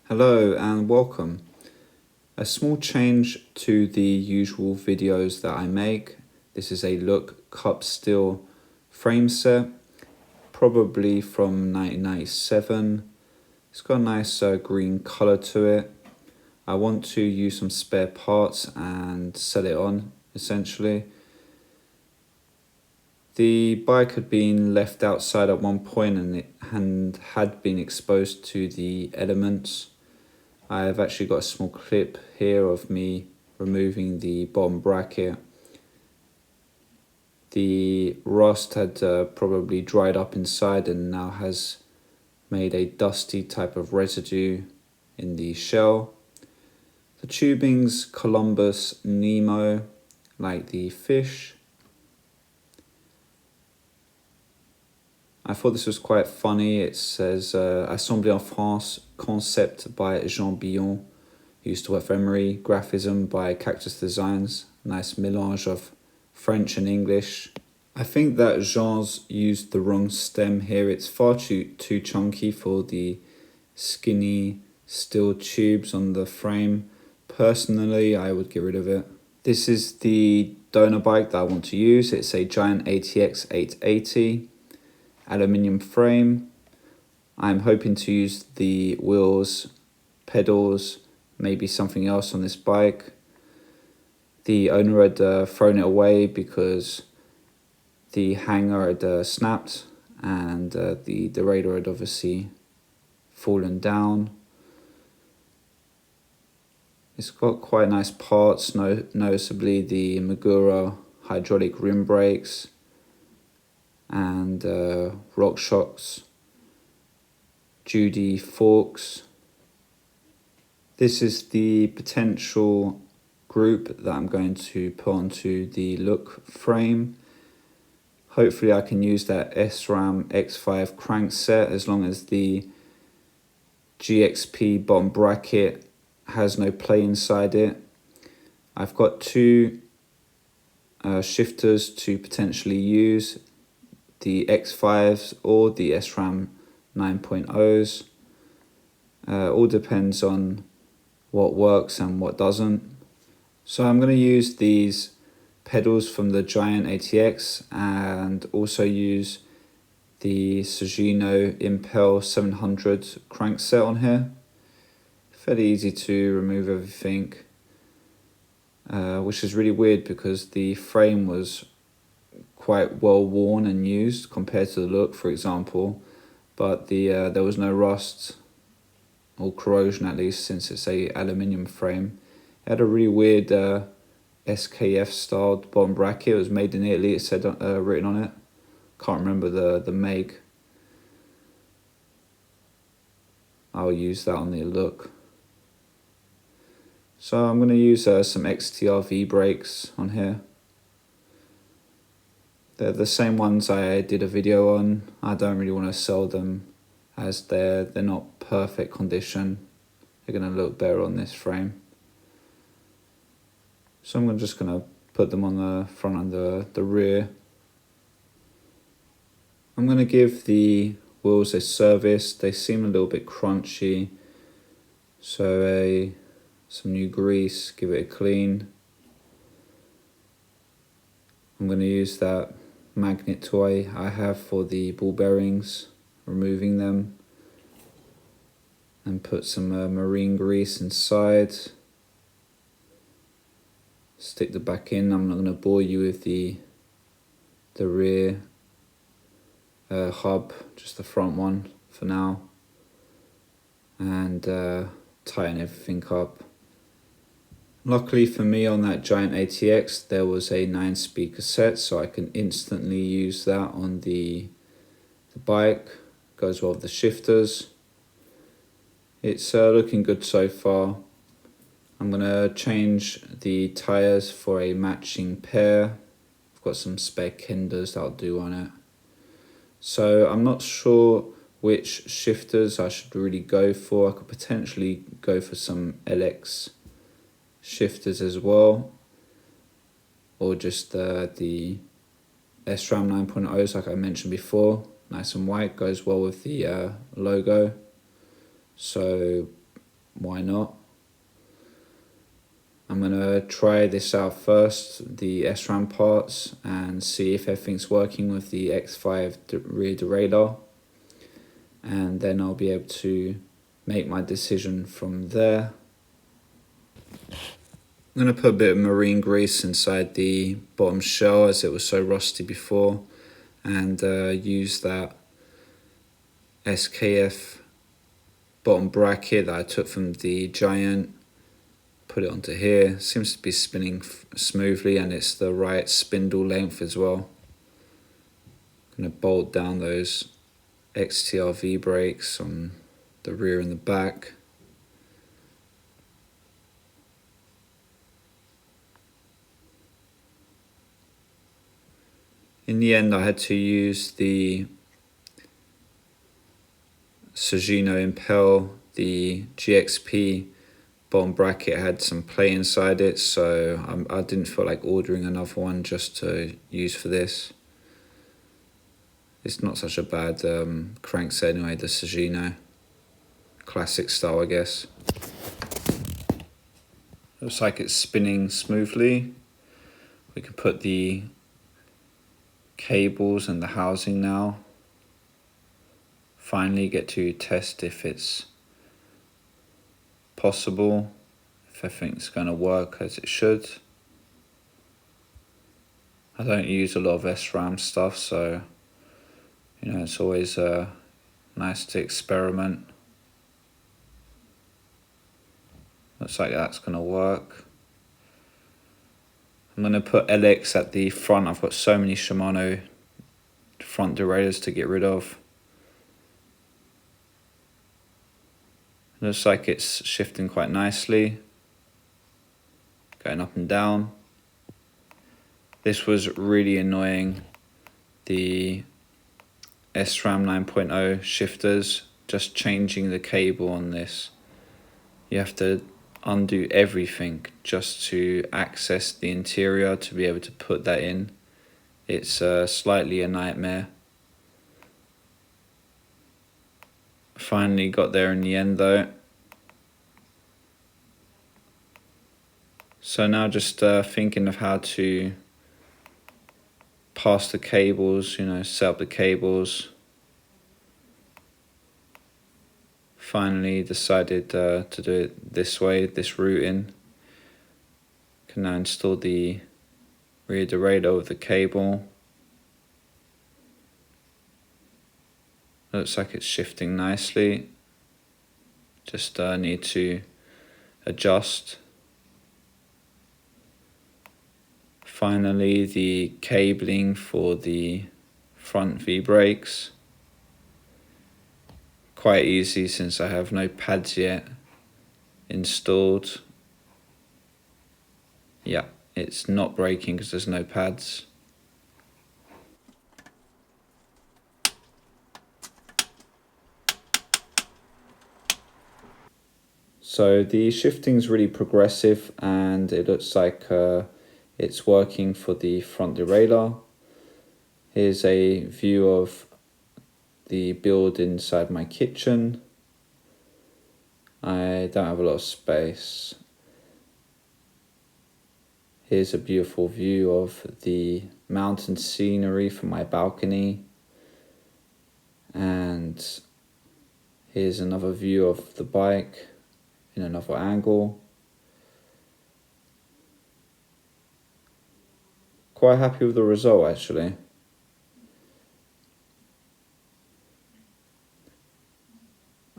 Hello and welcome. A small change to the usual videos that I make. This is a Look Cupsteel frame set, probably from 1997. It's got a nice green colour to it. I want to use some spare parts and sell it on, essentially. The bike had been left outside at one point and it had been exposed to the elements. I've actually got a small clip here of me removing the bottom bracket. The rust had probably dried up inside and now has made a dusty type of residue in the shell. The tubing's Columbus Nemo, like the fish. I thought this was quite funny. It says Assemblé en France, concept by Jean Billon, who used to work for Emery, graphism by Cactus Designs. Nice mélange of French and English. I think that Jean's used the wrong stem here. It's far too chunky for the skinny steel tubes on the frame. Personally, I would get rid of it. This is the donor bike that I want to use. It's a Giant ATX 880. Aluminium frame. I'm hoping to use the wheels, pedals, maybe something else on this bike. The owner had thrown it away because the hanger had snapped and the derailleur had obviously fallen down. It's got quite nice parts, noticeably the Magura hydraulic rim brakes and rock shocks, Judy forks. This is the potential group that I'm going to put onto the Look frame. Hopefully I can use that SRAM X5 crank set as long as the GXP bottom bracket has no play inside it. I've got two shifters to potentially use, the X5s or the SRAM 9.0s. All depends on what works and what doesn't. So I'm going to use these pedals from the Giant ATX and also use the Sugino Impel 700 crankset on here. Fairly easy to remove everything, which is really weird because the frame was quite well worn and used compared to the Look, for example, but there was no rust or corrosion, at least, since it's a aluminium frame. It had a really weird SKF styled bottom bracket. It was made in Italy, it said written on it. Can't remember the make. I'll use that on the Look. So I'm going to use some XTR V brakes on here. They're the same ones I did a video on. I don't really want to sell them as they're not perfect condition. They're going to look better on this frame. So I'm just going to put them on the front and the rear. I'm going to give the wheels a service. They seem a little bit crunchy. So some new grease, give it a clean. I'm going to use that magnet toy I have for the ball bearings, removing them, and put some marine grease inside. Stick the back in. I'm not going to bore you with the rear hub, just the front one for now, and tighten everything up. Luckily for me, on that Giant ATX there was a 9-speed cassette, so I can instantly use that on the bike. Goes well with the shifters. It's looking good so far. I'm going to change the tyres for a matching pair. I've got some spare Kenders that'll do on it. So I'm not sure which shifters I should really go for. I could potentially go for some LX shifters as well, or just the SRAM 9.0s like I mentioned before. Nice and white, goes well with the logo. So why not? I'm gonna try this out first, the SRAM parts, and see if everything's working with the X5 rear derailleur, and then I'll be able to make my decision from there. I'm going to put a bit of marine grease inside the bottom shell as it was so rusty before, and use that SKF bottom bracket that I took from the Giant, put it onto here. Seems to be spinning smoothly, and it's the right spindle length as well. I'm going to bolt down those XTRV brakes on the rear and the back. In the end, I had to use the Sugino Impel, the GXP bottom bracket had some play inside it, so I didn't feel like ordering another one just to use for this. It's not such a bad crankset anyway, the Sugino. Classic style, I guess. Looks like it's spinning smoothly. We can put the cables and the housing now. Finally get to test if it's possible, if everything's going to work as it should. I don't use a lot of SRAM stuff, so you know, it's always nice to experiment. Looks like that's going to work. I'm going to put LX at the front. I've got so many Shimano front derailleurs to get rid of. Looks like it's shifting quite nicely, going up and down. This was really annoying, the SRAM 9.0 shifters, just changing the cable on this. You have to undo everything just to access the interior to be able to put that in. It's slightly a nightmare. Finally got there in the end though. So now just thinking of how to pass the cables, you know, set up the cables. Finally decided to do it this way, this routing. Can now install the rear derailleur with the cable. Looks like it's shifting nicely. Just need to adjust. Finally, the cabling for the front V-brakes. Quite easy since I have no pads yet installed. Yeah, it's not braking because there's no pads. So the shifting's really progressive, and it looks like it's working for the front derailleur. Here's a view of the build inside my kitchen. I don't have a lot of space. Here's a beautiful view of the mountain scenery from my balcony. And here's another view of the bike in another angle. Quite happy with the result actually.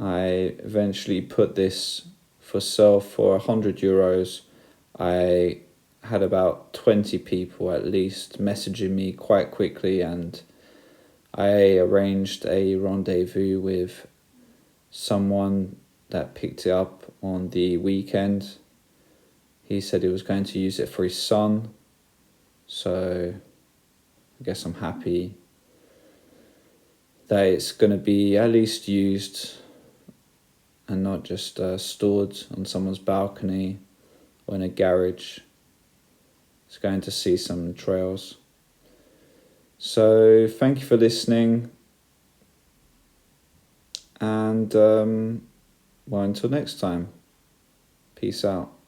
I eventually put this for sale for €100. I had about 20 people at least messaging me quite quickly, and I arranged a rendezvous with someone that picked it up on the weekend. He said he was going to use it for his son, so I guess I'm happy that it's going to be at least used and not just stored on someone's balcony or in a garage. It's going to see some trails. So thank you for listening, and well, until next time. Peace out.